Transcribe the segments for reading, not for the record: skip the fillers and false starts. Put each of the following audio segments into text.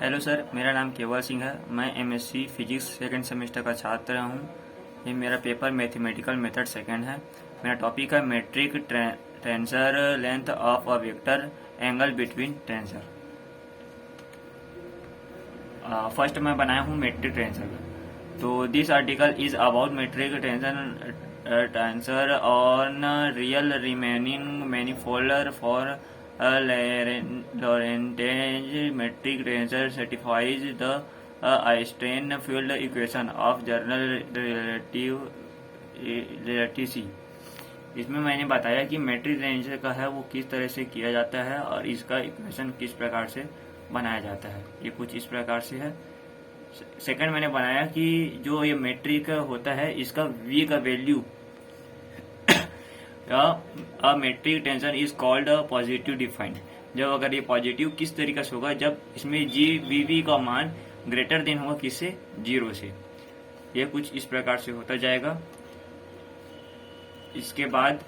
Hello sir, मेरा नाम केवल सिंह है। मैं एमएससी फिजिक्स सेकंड सेमेस्टर का छात्र हूँ। ये मेरा पेपर मैथमेटिकल मेथड सेकंड है। मेरा टॉपिक है metric tensor length of a vector angle between tensor. First मैं बनाया हूँ मेट्रिक टेंसर। तो this article is about metric tensor on real Riemannian manifold for Lorentz metric tensor satisfies the Einstein field equation of general relativity। इसमें मैंने बताया कि metric tensor का है वो किस तरह से किया जाता है और इसका इक्वेशन किस प्रकार से बनाया जाता है। ये कुछ इस प्रकार से है। सेकंड मैंने बनाया कि जो ये मेट्रिक होता है इसका v का value a metric tensor is called positive defined. जब अगर ये पॉजिटिव किस तरीके से होगा, जब इसमें जी वी वी का मान ग्रेटर देन होगा किससे, 0 से। ये कुछ इस प्रकार से होता जाएगा। इसके बाद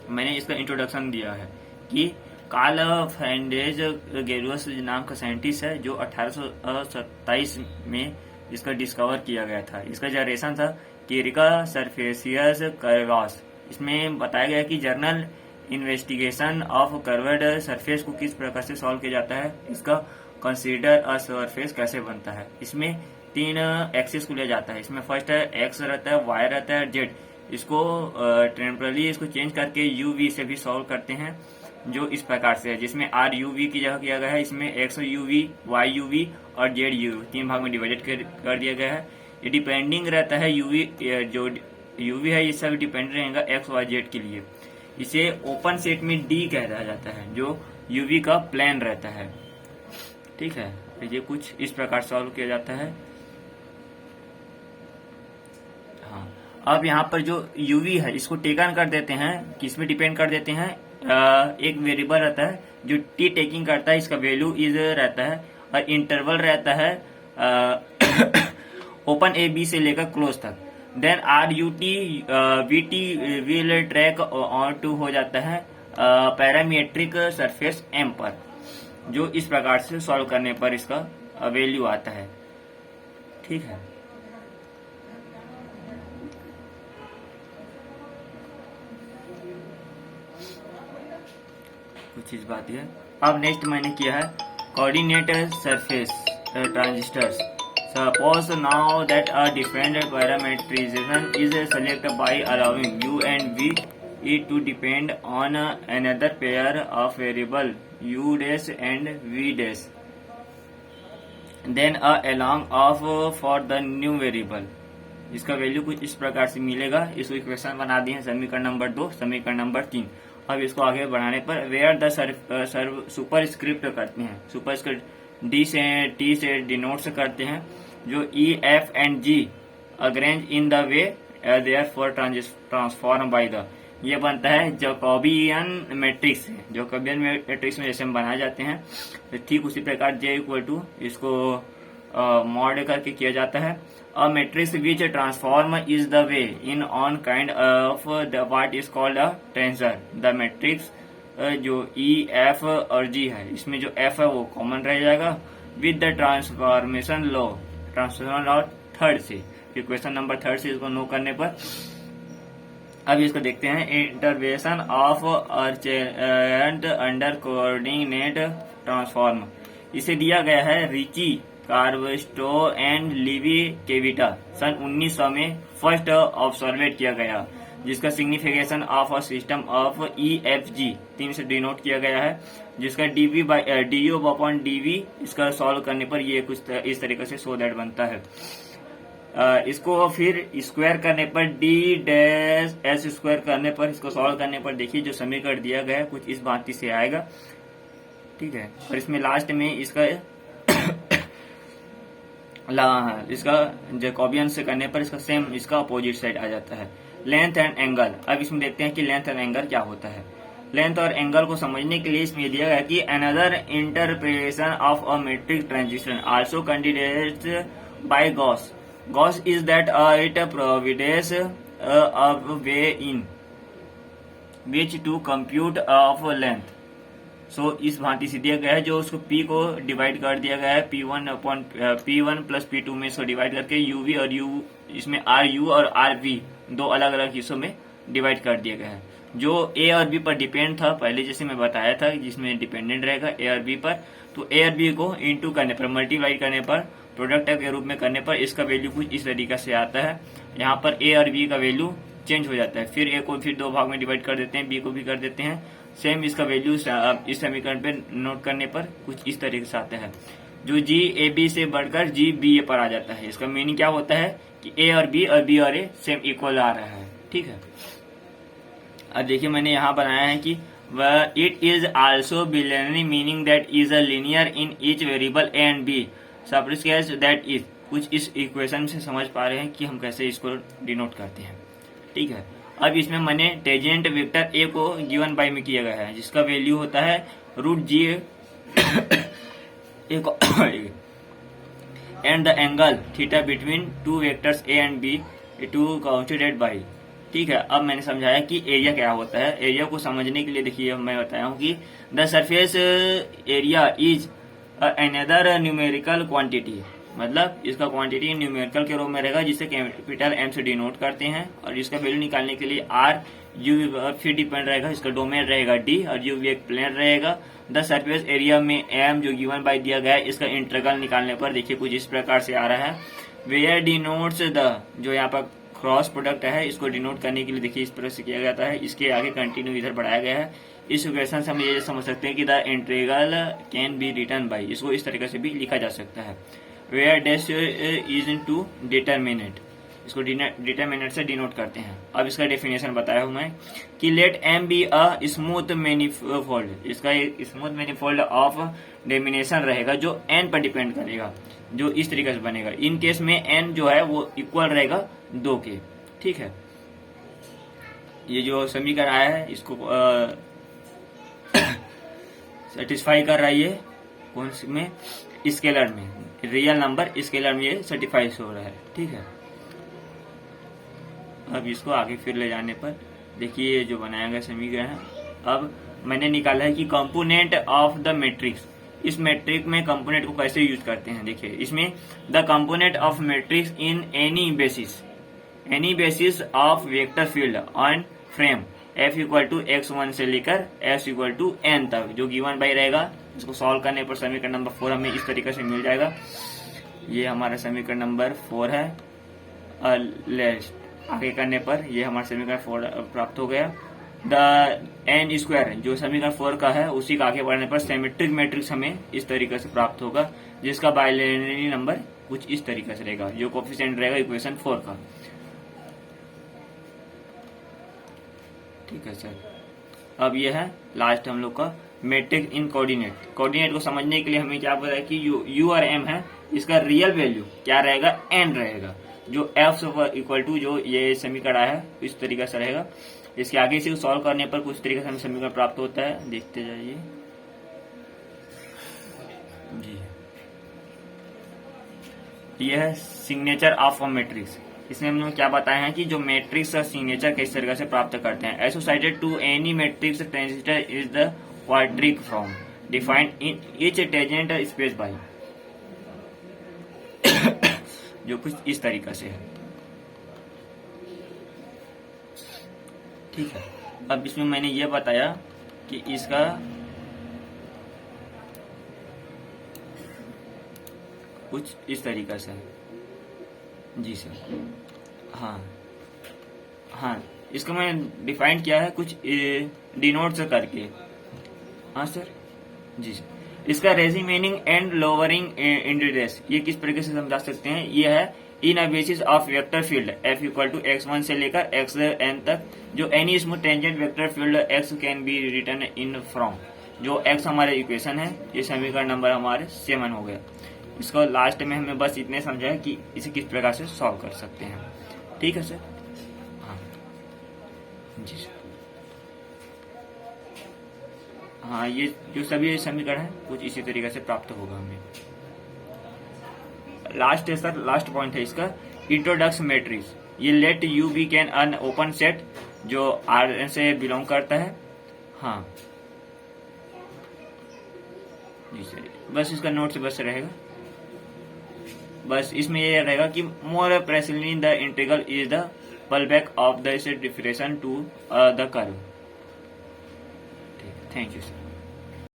मैंने इसका इंट्रोडक्शन दिया है कि कार्ल फैंडेज गेरुअस नाम का साइंटिस्ट है जो 1827 में इसका डिस्कवर किया गया था। इसका जनरेशन था केरिका सरफेसियस कर्वास। इसमें बताया गया कि journal investigation of curved surface को किस प्रकार से सॉल्व किया जाता है, इसका कंसीडर अ सरफेस कैसे बनता है। इसमें 3 एक्सिस को लिया जाता है। इसमें फर्स्ट है एक्स रहता है, वाई रहता है, जेड। इसको टेम्परली इसको चेंज करके यू वी से भी सॉल्व करते हैं, जो इस प्रकार से है, जिसमें आर यू वी की जगह किया गया है। इसमें x u v, y u v और जेड यू 3 भाग में डिवाइडेड कर दिया गया है। ये डिपेंडिंग रहता है यूवी, जो यूवी है ये सब डिपेंड रहेगा एक्स वाई जेड के लिए। इसे ओपन सेट में डी कहा जाता है, जो यूवी का प्लेन रहता है। ठीक है, तो ये कुछ इस प्रकार सॉल्व किया जाता है। हाँ, अब यहाँ पर जो यूवी है इसको टेकन कर देते हैं, किस में डिपेंड कर देते हैं। एक वेरिएबल रहता है जो टी टेकिंग करता है, इसका वैल्यू इज रहता है और इंटरवल रहता है ओपन ए बी से लेकर क्लोज तक। Then are you t v t will track on to हो जाता है पैरामीट्रिक सरफेस एम पर, जो इस प्रकार से सॉल्व करने पर इसका वैल्यू आता है। ठीक है, कुछ इस बात है। अब नेक्स्ट मैंने किया है coordinate surface transistors. Suppose now that a different parameterization is selected by allowing u and v to depend on another pair of variable u dash and v dash. Then a along of for the new variable. इसका value कुछ इस प्रकार से मिलेगा। इसको equation बना दिए हैं समीकरण नंबर 2, समीकरण नंबर 3। अब इसको आगे बढ़ाने पर वेयर द सुपर स्क्रिप्ट करते हैं, सुपर स्क्रिप्ट डी से टी से डिनोट करते हैं, जो E F and G arrange in the way therefore transform by the, ये बनता है जैकोबियन मैट्रिक्स। जैकोबियन मैट्रिक्स में जैसे हम बनाए जाते हैं तो ठीक उसी प्रकार जे इक्वल टू इसको मॉड करके किया जाता है। A matrix which transform is the way in on kind of the what is called a tensor. The matrix जो ई एफ और जी है, इसमें जो एफ है वो कॉमन रह जाएगा with the transformation law third से। इक्वेशन नंबर 3 से इसको नो करने पर अब इसको देखते हैं इंटरवेशन ऑफ अर्चेंट अंडर कोऑर्डिनेट ट्रांसफॉर्म। इसे दिया गया है Ricci Curbastro and Levi Civita सन 1900 में फर्स्ट ऑब्जर्वेट किया गया, जिसका signification of a system of E F G 3 से डिनोट किया गया है, जिसका DV by D U upon DV इसका सॉल्व करने पर ये कुछ इस तरीके से सो दैट बनता है। इसको फिर स्क्वायर करने पर डी डैश एस स्क्वायर करने पर, इसको सॉल्व करने पर देखिए जो समीकरण दिया गया है कुछ इस भांति से आएगा। ठीक है, और इसमें लास्ट में इसका इसका जैकोबियन से करने पर इसका सेम इसका अपोजिट साइड आ जाता है। Length and angle. अब इसमें देखते हैं कि लेंथ एंड एंगल क्या होता है। लेंथ और एंगल को समझने के लिए इसमें दिया गया कि another interpretation of a metric transition also candidate by Gauss. Gauss is that it provides a way in which to compute of length so इस भांति से दिया गया है, जो उसको p को डिवाइड कर दिया गया है P1 प्लस P2 में इसको डिवाइड करके UV और U इसमें RU और RV दो अलग अलग हिस्सों में डिवाइड कर दिया गया है। जो A और B पर डिपेंड था पहले जैसे मैं बताया था, जिसमें डिपेंडेंट रहेगा A और B पर, तो A और B को इंटू करने पर, मल्टीप्लाई करने पर, प्रोडक्ट के रूप में करने पर इसका वैल्यू कुछ इस तरीके से आता है। यहाँ पर A और B का वैल्यू चेंज हो जाता है, फिर A को फिर दो भाग में डिवाइड कर देते हैं, B को भी कर देते हैं, सेम इसका वैल्यू इस समीकरण पे नोट करने पर कुछ इस तरीके से आता है, जो G A B से बढ़कर G B A पर आ जाता है। इसका मीनिंग क्या होता है कि A और B और A सेम इक्वल आ रहा है। ठीक है, अब देखिए मैंने यहाँ बनाया है कि it is also bilinear meaning that is a linear in each variable A and B subscripts that is. कुछ इस इक्वेशन से समझ पा रहे हैं कि हम कैसे इसको डिनोट करते हैं। ठीक है, अब इसमें मैंने टेजेंट वेक्टर A को गिवन बाय में किया गया है, जिसका वैल्यू होता है √G and the angle theta between two vectors A and B to counted by. ठीक है, अब मैंने समझाया कि एरिया क्या होता है। एरिया को समझने के लिए देखिए मैं बताया हूँ कि the surface area is another numerical quantity, मतलब इसका क्वांटिटी न्यूमेरिकल के रूप में रहेगा, जिसे कैपिटल M से डिनोट करते हैं, और इसका वैल्यू निकालने के लिए R U फिर डिपेंड रहेगा, इसका डोमेन रहेगा D और U एक प्लेन रहेगा। द सरफेस एरिया में M जो गिवन बाय दिया गया है, इसका इंटीग्रल निकालने पर देखिए कुछ इस प्रकार से आ रहा है, वेयर डिनोट्स द, जो यहाँ पर क्रॉस प्रोडक्ट है, इसको डिनोट करने के लिए देखिए इस तरह से किया जाता है, इसके आगे कंटिन्यू इधर बढ़ाया गया है। इस इक्वेशन से हम ये समझ सकते हैं कि the integral can be written by, इसको इस तरीके से भी लिखा जा सकता है, where dash is into determinant, इसको डिटरमिनेंट से डिनोट करते हैं। अब इसका डेफिनेशन बताया हूं मैं कि let M be a smooth manifold, इसका एक स्मूथ मैनिफोल्ड ऑफ डेमिनेशन रहेगा जो n पर डिपेंड करेगा, जो इस तरीके से बनेगा। इन केस में n जो है वो इक्वल रहेगा 2 के। ठीक है, ये जो समीकरण आया है इसको सेटिस्फाई कर रहा है, ये कौन सी में, स्केलर में, रियल नंबर स्केलर में ये सर्टिफाई हो रहा है। ठीक है, अब इसको आगे फिर ले जाने पर देखिए जो बनाया गया समीकरण है। अब मैंने निकाला है कि कंपोनेंट ऑफ द मैट्रिक्स, इस मैट्रिक्स में कंपोनेंट को कैसे यूज करते हैं। देखिए इसमें the component of matrix in any basis of vector field on frame F equal to x1 से लेकर S इक्वल टू n तक, जो गिवन बाय रहेगा, इसको सॉल्व करने पर समीकरण नंबर 4 हमें इस तरीके से मिल जाएगा। ये हमारा समीकरण नंबर 4 है, आगे करने पर ये हमारा समीकरण 4 प्राप्त हो गया। द n स्क्वायर जो समीकरण 4 का है, उसी का आगे बढ़ने पर सिमेट्रिक मैट्रिक्स हमें इस तरीके से प्राप्त होगा, जिसका बाइलिनियरी नंबर कुछ इस तरीके से रहेगा, जो कोफिशिएंट रहेगा इक्वेशन 4 का। ठीक है सर, अब यह है लास्ट हम लोग का मैट्रिक्स इन कोऑर्डिनेट। कोऑर्डिनेट को समझने के लिए हमें क्या पता है कि U और M है, इसका रियल वैल्यू क्या रहेगा, n रहेगा, जो F इक्वल टू जो ये समीकरण है इस तरीके से रहेगा। इसके आगे से सॉल्व करने पर कुछ तरीके से हमें समीकरण प्राप्त होता है, देखते जाइए जी। यह है सिग्नेचर ऑफ अ मैट्रिक्स। इसमें हमने क्या बताया है कि जो मैट्रिक्स का सिग्नेचर किस तरीके से प्राप्त करते हैं। Associated to any matrix transistor is the quadric form defined in each tangent space by, जो कुछ इस तरीके से है। ठीक है, अब इसमें मैंने ये बताया कि इसका कुछ इस तरीके से है जी सर। हाँ, इसको मैंने डिफाइन किया है कुछ डिनोट से करके। हाँ सर जी सर। इसका raising meaning and lowering indices, ये किस तरीके से समझा सकते हैं। ये है in a basis of vector field F equal to x1 से लेकर xn तक, जो any smooth tangent vector field x can be written in form, जो x हमारे इक्वेशन है। ये समीकरण नंबर हमारे 7 हो गया। इसको लास्ट में हमें बस इतने समझा है कि इसे किस प्रकार से सॉल्व कर सकते हैं। ठीक है सर। हाँ जी सर। हाँ, ये जो सभी समीकरण है कुछ इसी तरीके से प्राप्त होगा हमें। लास्ट है सर, लास्ट पॉइंट है इसका इंट्रोडक्स मैट्रिक्स। ये let u be can an open set जो R से बिलोंग करता है। हाँ, बस इसका नोट से बस रहेगा, बस इसमें ये रहेगा कि more precisely the integral is the pullback of the differentiation to the curve. Thank you sir.